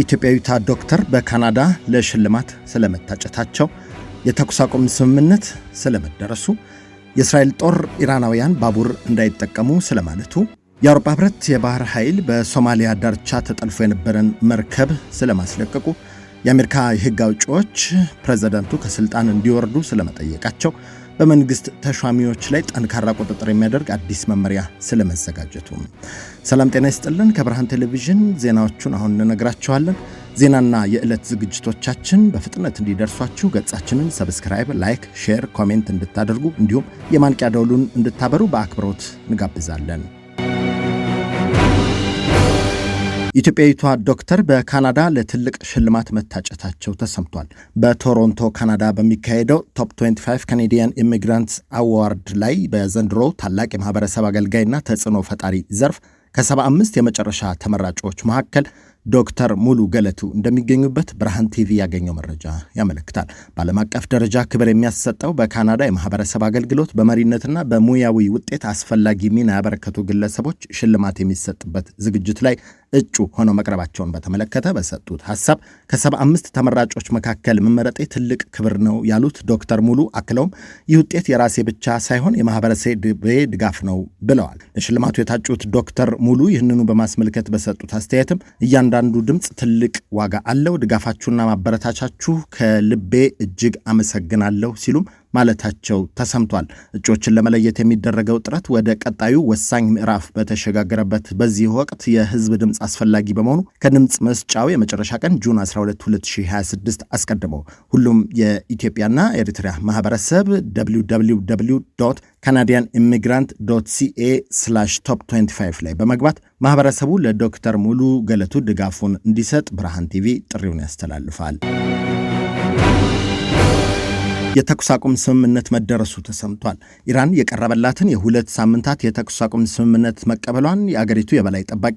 ኢትዮጵያዊቷ ዶክተር በካናዳ ለሽልማት ስለመታጨታቸው፣ የተኩስ አቁም ስምምነት ስለመደረሱ፣ የእስራኤል ጦር ኢራናውያን ባቡር እንዳይጠቀሙ ስለማለቱ፣ የአውሮፓ ህብረት የባህር ኃይል በሶማሊያ ዳርቻ ተጠልፎ የነበረን መርከብ ስለማስለቀቁ፣ የአሜሪካ የህግ አውጪዎች ፕሬዝዳንቱ ከስልጣን እንዲወርዱ ስለመጠየቃቸው፣ በመንግስት ተሿሚዎች ላይ ጠንካራ ቁጥጥር የሚያደርግ አዲስ መመሪያ ስለመዘጋጀቱ። ሰላም ጤና ይስጥልን። ከብርሃን ቴሌቪዥን ዜናዎቹን አሁን እንነግራችኋለን። ዜናና የዕለት ዝግጅቶቻችን በፍጥነት እንዲደርሷችሁ ገጻችንን ሰብስክራይብ፣ ላይክ፣ ሼር፣ ኮሜንት እንድታደርጉ እንዲሁም የማንቂያ ደውሉን እንድታበሩ በአክብሮት እንጋብዛለን። ኢትዮጵያዊቷ ዶክተር በካናዳ ለትልቅ ሽልማት መታጨታቸው ተሰምቷል። በቶሮንቶ ካናዳ በሚካሄደው ቶፕ 25 ካናዲያን ኢሚግራንትስ አዋርድ ላይ በዘንድሮ ታላቅ የማህበረሰብ አገልጋይና ተጽዕኖ ፈጣሪ ዘርፍ ከ75 የመጨረሻ ተመራጮች መካከል ዶክተር ሙሉ ገለቱ እንደሚገኙበት ብርሃን ቲቪ ያገኘው መረጃ ያመለክታል። በዓለም አቀፍ ደረጃ ክብር የሚያሰጠው በካናዳ የማህበረሰብ አገልግሎት በመሪነትና በሙያዊ ውጤት አስፈላጊ ሚና ያበረከቱ ግለሰቦች ሽልማት የሚሰጥበት ዝግጅት ላይ እጩ ሆነው መቅረባቸውን በተመለከተ በሰጡት ሐሳብ ከ75 ተመራጮች መካከል መመረጤ ትልቅ ክብር ነው ያሉት ዶክተር ሙሉ አክለውም ይህ ውጤት የራሴ ብቻ ሳይሆን የማህበረሰብ ድጋፍ ነው ብለዋል። ለሽልማቱ የታጩት ዶክተር ሙሉ ይህንኑ በማስመልከት በሰጡት አስተያየትም እያንዳንዱ ድምፅ ትልቅ ዋጋ አለው፣ ድጋፋችሁና ማበረታቻችሁ ከልቤ እጅግ አመሰግናለሁ ሲሉም ማለታቸው ተሰምቷል። እጩዎችን ለመለየት የሚደረገው ጥረት ወደ ቀጣዩ ወሳኝ ምዕራፍ በተሸጋገረበት በዚህ ወቅት የህዝብ ድምፅ አስፈላጊ በመሆኑ ከድምፅ መስጫው የመጨረሻ ቀን ጁን 12 2026 አስቀድመው ሁሉም የኢትዮጵያና ኤሪትሪያ ማህበረሰብ www.canadianimmigrant.ca/top25 ላይ በመግባት ማህበረሰቡ ለዶክተር ሙሉ ገለቱ ድጋፉን እንዲሰጥ ብርሃን ቲቪ ጥሪውን ያስተላልፋል። የተኩስ አቁም ስምምነት መደረሱ ተሰምቷል። ኢራን የቀረበላትን የ2 ሳምንታት የተኩስ አቁም ስምምነት መቀበሏን የአገሪቱ የበላይ ጠባቂ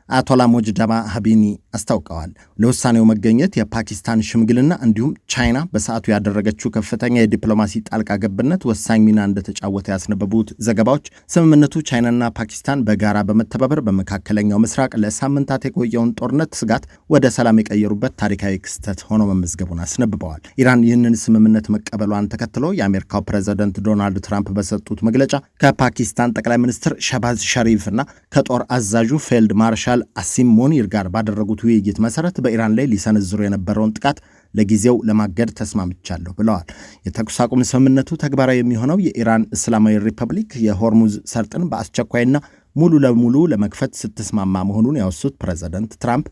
አያቶላ ሞጅተባ ኻሜኒ አስታውቀዋል። ለውሳኔው መገኘት የፓኪስታን ሽምግልና እንዲሁም ቻይና በሰዓቱ ያደረገችው ከፍተኛ የዲፕሎማሲ ጣልቃ ገብነት ወሳኝ ሚና እንደተጫወተ ያስነበቡት ዘገባዎች ስምምነቱ ቻይናና ፓኪስታን በጋራ በመተባበር በመካከለኛው ምስራቅ ለሳምንታት የቆየውን ጦርነት ስጋት ወደ ሰላም የቀየሩበት ታሪካዊ ክስተት ሆኖ መመዝገቡን አስነብበዋል። ኢራን ይህንን ስምምነት መቀበሏን ተከትሎ የአሜሪካው ፕሬዝዳንት ዶናልድ ትራምፕ በሰጡት መግለጫ ከፓኪስታን ጠቅላይ ሚኒስትር ሸህባዝ ሸሪፍ እና ከጦር አዛዡ ፊልድ ማርሻል አሲም ሞኒር ጋር ባደረጉት ውይይት መሰረት በኢራን ላይ ሊሰነዝሩ የነበረውን ጥቃት ለጊዜው ለማገድ ተስማምቻለሁ ብለዋል። የተኩስ አቁም ስምምነቱ ተግባራዊ የሚሆነው የኢራን እስላማዊ ሪፐብሊክ የሆርሙዝ ሰርጥን በአስቸኳይና ሙሉ ለሙሉ ለመክፈት ስትስማማ መሆኑን ያወሱት ፕሬዝዳንት ትራምፕ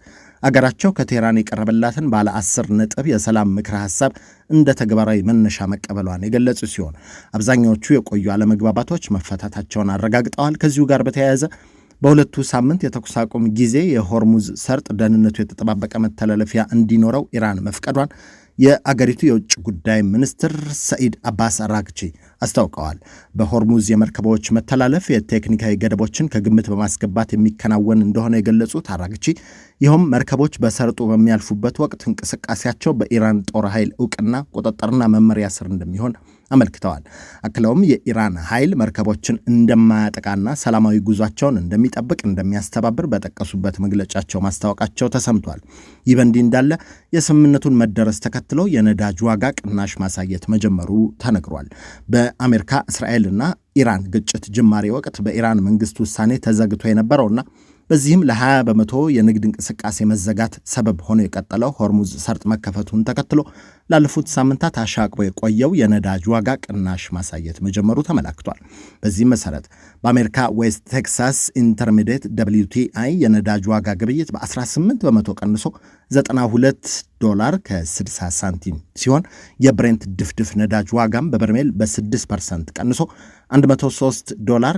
አገራቸው ከቴህራን የቀረበላትን ባለ 10 ነጥብ የሰላም ምክረ ሐሳብ እንደ ተግባራዊ መነሻ መቀበሏን የገለጹ ሲሆን አብዛኛዎቹ የቆዩ አለመግባባቶች መፈታታቸውን አረጋግጠዋል። ከዚሁ ጋር በተያያዘ በሁለቱ ሳምንት የተኩስ አቁም ጊዜ የሆርሙዝ ሰርጥ ደህንነቱ የተጠባበቀ መተላለፊያ እንዲኖረው ኢራን መፍቀዷን የአገሪቱ የውጭ ጉዳይ ሚኒስትር ሰኢድ አባስ አራግቺ አስታውቀዋል። በሆርሙዝ የመርከቦች መተላለፍ የቴክኒካዊ ገደቦችን ከግምት በማስገባት የሚከናወን እንደሆነ የገለጹት አራግቺ ይህም መርከቦች በሰርጡ በሚያልፉበት ወቅት እንቅስቃሴያቸው በኢራን ጦር ኃይል እውቅና ቁጥጥርና መመሪያ ስር እንደሚሆን አመልክተዋል። አክለውም የኢራን ኃይል መርከቦችን እንደማያጠቃና ሰላማዊ ጉዟቸውን እንደሚጠብቅ እንደሚያስተባብር በጠቀሱበት መግለጫቸው ማስታወቃቸው ተሰምቷል። ይህ በእንዲህ እንዳለ የስምምነቱን መደረስ ተከትሎ የነዳጅ ዋጋ ቅናሽ ማሳየት መጀመሩ ተነግሯል። በአሜሪካ እስራኤልና ኢራን ግጭት ጅማሬ ወቅት በኢራን መንግስት ውሳኔ ተዘግቶ የነበረውና በዚህም ለ20 በመቶ የንግድ እንቅስቃሴ መዘጋት ሰበብ ሆኖ የቀጠለው ሆርሙዝ ሰርጥ መከፈቱን ተከትሎ ላለፉት ሳምንታት አሻቅቦ የቆየው የነዳጅ ዋጋ ቅናሽ ማሳየት መጀመሩ ተመላክቷል። በዚህም መሰረት በአሜሪካ ዌስት ቴክሳስ ኢንተርሚዲየት WTI የነዳጅ ዋጋ ግብይት በ18 በመቶ ቀንሶ $92 ከ60 ሳንቲም ሲሆን የብሬንት ድፍድፍ ነዳጅ ዋጋም በበርሜል በ6% ቀንሶ $103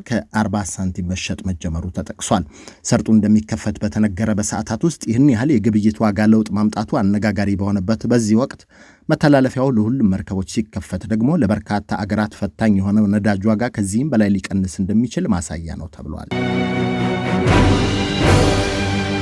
ከ40 ሳንቲም መሸጥ መጀመሩ ተጠቅሷል። ሰርጡ እንደሚከፈት በተነገረ በሰዓታት ውስጥ ይህን ያህል የግብይት ዋጋ ለውጥ ማምጣቱ አነጋጋሪ በሆነበት በዚህ ወቅት መተላለፊያው ለሁሉም መርከቦች ሲከፈት ደግሞ ለበርካታ አገራት ፈታኝ የሆነው ነዳጅ ዋጋ ከዚህም በላይ ሊቀንስ እንደሚችል ማሳያ ነው ተብሏል።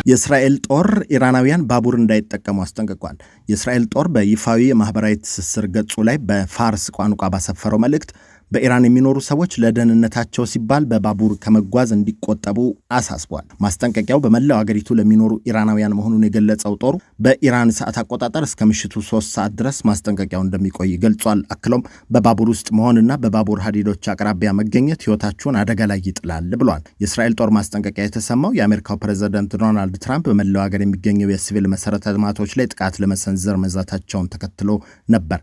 የእስራኤል ጦር ኢራናውያን ባቡር እንዳይጠቀሙ አስጠንቅቋል። የእስራኤል ጦር በይፋዊ የማህበራዊ ትስስር ገጹ ላይ በፋርስ ቋንቋ ባሰፈረው መልእክት በኢራን የሚኖሩ ሰዎች ለደህንነታቸው ሲባል በባቡር ከመጓዝ እንዲቆጠቡ አሳስቧል። ማስጠንቀቂያው በመላው አገሪቱ ለሚኖሩ ኢራናውያን መሆኑን የገለጸው ጦሩ በኢራን ሰዓት አቆጣጠር እስከ ምሽቱ 3 ሰዓት ድረስ ማስጠንቀቂያው እንደሚቆይ ገልጿል። አክሎም በባቡር ውስጥ መሆንና በባቡር ሀዲዶች አቅራቢያ መገኘት ሕይወታችሁን አደጋ ላይ ይጥላል ብሏል። የእስራኤል ጦር ማስጠንቀቂያ የተሰማው የአሜሪካው ፕሬዝዳንት ዶናልድ ትራምፕ በመላው ሀገር የሚገኘው የሲቪል መሰረተ ልማቶች ላይ ጥቃት ለመሰንዘር መዛታቸውን ተከትሎ ነበር።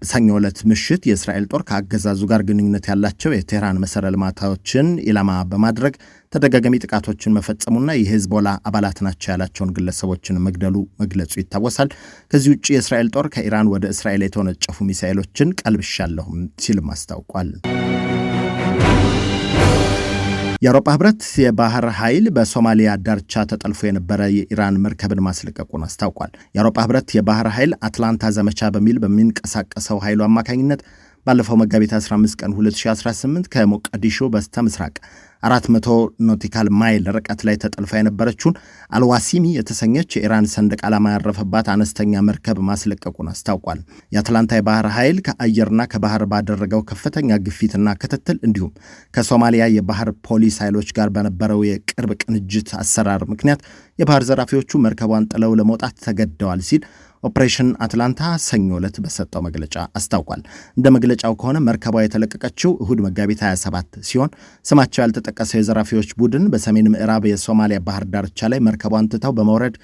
ሰኞ ዕለት ምሽት የእስራኤል ጦር ከአገዛዙ ጋር ግንኙነት ያላቸው የቴህራን መሰረተ ልማቶችን ኢላማ በማድረግ ተደጋጋሚ ጥቃቶችን መፈጸሙና የሂዝቦላ አባላት ናቸው ያላቸውን ግለሰቦችን መግደሉ መግለጹ ይታወሳል። ከዚህ ውጭ የእስራኤል ጦር ከኢራን ወደ እስራኤል የተወነጨፉ ሚሳኤሎችን ቀልብሻለሁም ሲልም አስታውቋል። የአውሮፓ ህብረት የባህር ኃይል በሶማሊያ ዳርቻ ተጠልፎ የነበረ የኢራን መርከብን ማስለቀቁን አስታውቋል። የአውሮፓ ህብረት የባህር ኃይል አትላንታ ዘመቻ በሚል በሚንቀሳቀሰው ኃይሉ አማካኝነት ባለፈው መጋቢት 15 ቀን 2018 ከሞቃዲሾ በስተ ምስራቅ 400 ኖቲካል ማይል ርቀት ላይ ተጠልፋ የነበረችውን አልዋሲሚ የተሰኘች የኢራን ሰንደቅ ዓላማ ያረፈባት አነስተኛ መርከብ ማስለቀቁን አስታውቋል። የአትላንታ የባህር ኃይል ከአየርና ከባህር ባደረገው ከፍተኛ ግፊትና ክትትል እንዲሁም ከሶማሊያ የባህር ፖሊስ ኃይሎች ጋር በነበረው የቅርብ ቅንጅት አሰራር ምክንያት የባህር ዘራፊዎቹ መርከቧን ጥለው ለመውጣት ተገደዋል ሲል ኦፕሬሽን አትላንታ ሰኞ ዕለት በሰጠው መግለጫ አስታውቋል። እንደ መግለጫው ከሆነ መርከቧ የተለቀቀችው እሁድ መጋቢት 27 ሲሆን ስማቸው ያልተጠቀሰው የዘራፊዎች ቡድን በሰሜን ምዕራብ የሶማሊያ ባህር ዳርቻ ላይ መርከቧን ትተው በመውረድ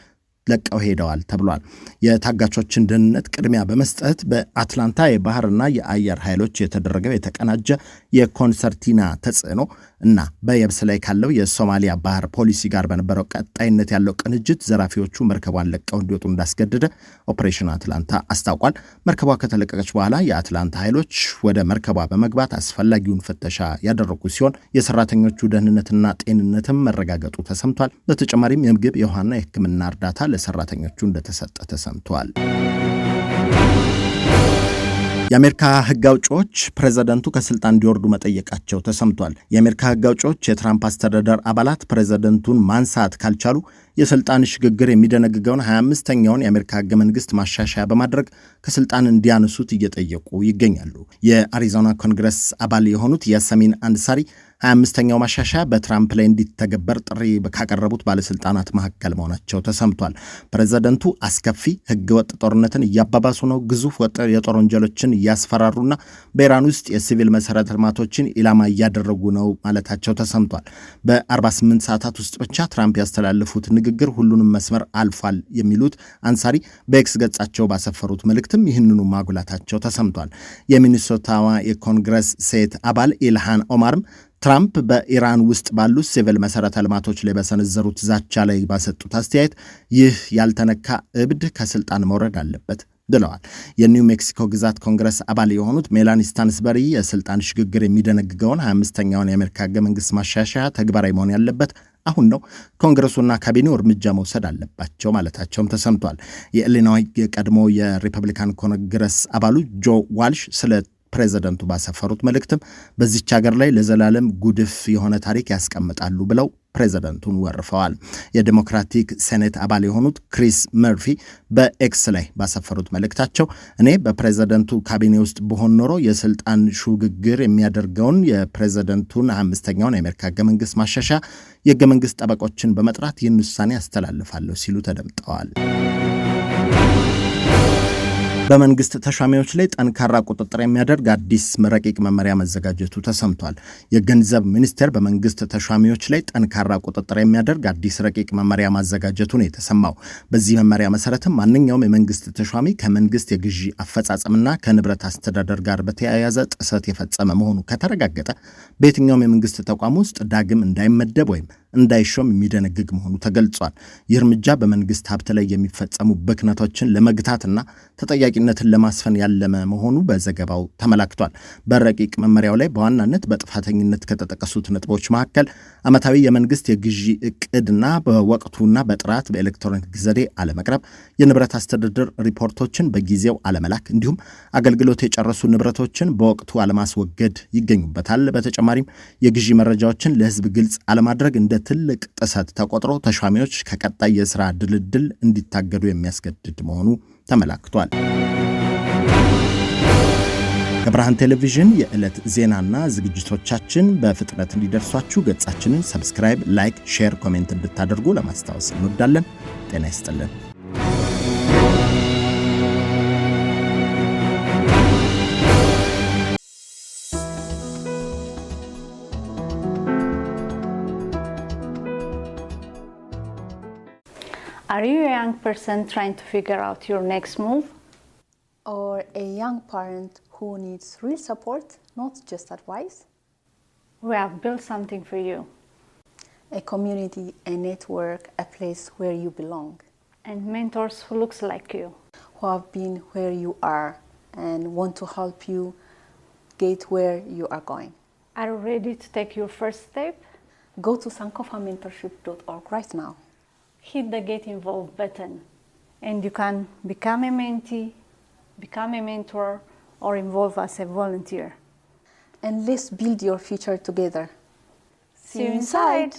ለቀው ሄደዋል ተብሏል። የታጋቾችን ደህንነት ቅድሚያ በመስጠት በአትላንታ የባህርና የአየር ኃይሎች የተደረገው የተቀናጀ የኮንሰርቲና ተጽዕኖ እና በየብስ ላይ ካለው የሶማሊያ ባህር ፖሊሲ ጋር በነበረው ቀጣይነት ያለው ቅንጅት ዘራፊዎቹ መርከቧን ለቀው እንዲወጡ እንዳስገደደ ኦፕሬሽን አትላንታ አስታውቋል። መርከቧ ከተለቀቀች በኋላ የአትላንታ ኃይሎች ወደ መርከቧ በመግባት አስፈላጊውን ፍተሻ ያደረጉ ሲሆን የሰራተኞቹ ደህንነትና ጤንነትም መረጋገጡ ተሰምቷል። በተጨማሪም የምግብ የውሃና የሕክምና እርዳታ ለሰራተኞቹ እንደተሰጠ ተሰምቷል። የአሜሪካ ሕግ አውጪዎች ፕሬዝደንቱ ከስልጣን እንዲወርዱ መጠየቃቸው ተሰምቷል። የአሜሪካ ሕግ አውጪዎች የትራምፕ አስተዳደር አባላት ፕሬዝደንቱን ማንሳት ካልቻሉ የስልጣን ሽግግር የሚደነግገውን 25ኛውን የአሜሪካ ሕገ መንግስት ማሻሻያ በማድረግ ከስልጣን እንዲያነሱት እየጠየቁ ይገኛሉ። የአሪዞና ኮንግረስ አባል የሆኑት ያሰሚን አንሳሪ 25ኛው ማሻሻያ በትራምፕ ላይ እንዲተገበር ጥሪ ካቀረቡት ባለስልጣናት መካከል መሆናቸው ተሰምቷል። ፕሬዝደንቱ አስከፊ ህገወጥ ጦርነትን እያባባሱ ነው፣ ግዙፍ የጦር ወንጀሎችን እያስፈራሩና በኢራን ውስጥ የሲቪል መሰረተ ልማቶችን ኢላማ እያደረጉ ነው ማለታቸው ተሰምቷል። በ48 ሰዓታት ውስጥ ብቻ ትራምፕ ያስተላለፉት ንግግር ሁሉንም መስመር አልፏል የሚሉት አንሳሪ በኤክስ ገጻቸው ባሰፈሩት መልእክትም ይህንኑ ማጉላታቸው ተሰምቷል። የሚኒሶታዋ የኮንግረስ ሴት አባል ኢልሃን ኦማርም ትራምፕ በኢራን ውስጥ ባሉ ሲቪል መሰረተ ልማቶች ላይ በሰነዘሩት ዛቻ ላይ ባሰጡት አስተያየት ይህ ያልተነካ እብድ ከስልጣን መውረድ አለበት ብለዋል። የኒው ሜክሲኮ ግዛት ኮንግረስ አባል የሆኑት ሜላኒ ስታንስበሪ የስልጣን ሽግግር የሚደነግገውን 25ኛውን የአሜሪካ ሕገ መንግስት ማሻሻያ ተግባራዊ መሆን ያለበት አሁን ነው፣ ኮንግረሱና ካቢኔው እርምጃ መውሰድ አለባቸው ማለታቸውም ተሰምቷል። የኢሊኖይ የቀድሞ የሪፐብሊካን ኮንግረስ አባሉ ጆ ዋልሽ ስለ ፕሬዝደንቱ ባሰፈሩት መልእክትም በዚች ሀገር ላይ ለዘላለም ጉድፍ የሆነ ታሪክ ያስቀምጣሉ ብለው ፕሬዝደንቱን ወርፈዋል። የዲሞክራቲክ ሴኔት አባል የሆኑት ክሪስ መርፊ በኤክስ ላይ ባሰፈሩት መልእክታቸው እኔ በፕሬዝደንቱ ካቢኔ ውስጥ በሆን ኖሮ የስልጣን ሹግግር የሚያደርገውን የፕሬዝደንቱን 25ኛውን የአሜሪካ ሕገ መንግስት ማሻሻያ የሕገ መንግስት ጠበቆችን በመጥራት ይህን ውሳኔ ያስተላልፋለሁ ሲሉ ተደምጠዋል። በመንግስት ተሿሚዎች ላይ ጠንካራ ቁጥጥር የሚያደርግ አዲስ ረቂቅ መመሪያ መዘጋጀቱ ተሰምቷል። የገንዘብ ሚኒስቴር በመንግስት ተሿሚዎች ላይ ጠንካራ ቁጥጥር የሚያደርግ አዲስ ረቂቅ መመሪያ ማዘጋጀቱ ነው የተሰማው። በዚህ መመሪያ መሰረትም ማንኛውም የመንግስት ተሿሚ ከመንግስት የግዢ አፈጻጸምና ከንብረት አስተዳደር ጋር በተያያዘ ጥሰት የፈጸመ መሆኑ ከተረጋገጠ በየትኛውም የመንግስት ተቋም ውስጥ ዳግም እንዳይመደብ ወይም እንዳይሾም የሚደነግግ መሆኑ ተገልጿል። ይህ እርምጃ በመንግስት ሀብት ላይ የሚፈጸሙ ብክነቶችን ለመግታትና ተጠያቂነትን ለማስፈን ያለመ መሆኑ በዘገባው ተመላክቷል። በረቂቅ መመሪያው ላይ በዋናነት በጥፋተኝነት ከተጠቀሱት ነጥቦች መካከል ዓመታዊ የመንግስት የግዢ እቅድና በወቅቱና በጥራት በኤሌክትሮኒክ ዘዴ አለመቅረብ፣ የንብረት አስተዳደር ሪፖርቶችን በጊዜው አለመላክ እንዲሁም አገልግሎት የጨረሱ ንብረቶችን በወቅቱ አለማስወገድ ይገኙበታል። በተጨማሪም የግዢ መረጃዎችን ለህዝብ ግልጽ አለማድረግ እንደ ትልቅ ጥሰት ተቆጥሮ ተሿሚዎች ከቀጣይ የሥራ ድልድል እንዲታገዱ የሚያስገድድ መሆኑ ተመላክቷል። ከብርሃን ቴሌቪዥን የዕለት ዜናና ዝግጅቶቻችን በፍጥነት እንዲደርሷችሁ ገጻችንን ሰብስክራይብ፣ ላይክ፣ ሼር፣ ኮሜንት እንድታደርጉ ለማስታወስ እንወዳለን። ጤና ይስጥልን። Are you a young person trying to figure out your next move? Or a young parent who needs real support, not just advice? We have built something for you. A community, a network, a place where you belong. And mentors who looks like you. Who have been where you are and want to help you get where you are going. Are you ready to take your first step? Go to sankofamentorship.org right now. Hit the Get Involved button and you can become a mentee, become a mentor, or involve as a volunteer. And let's build your future together. See you inside!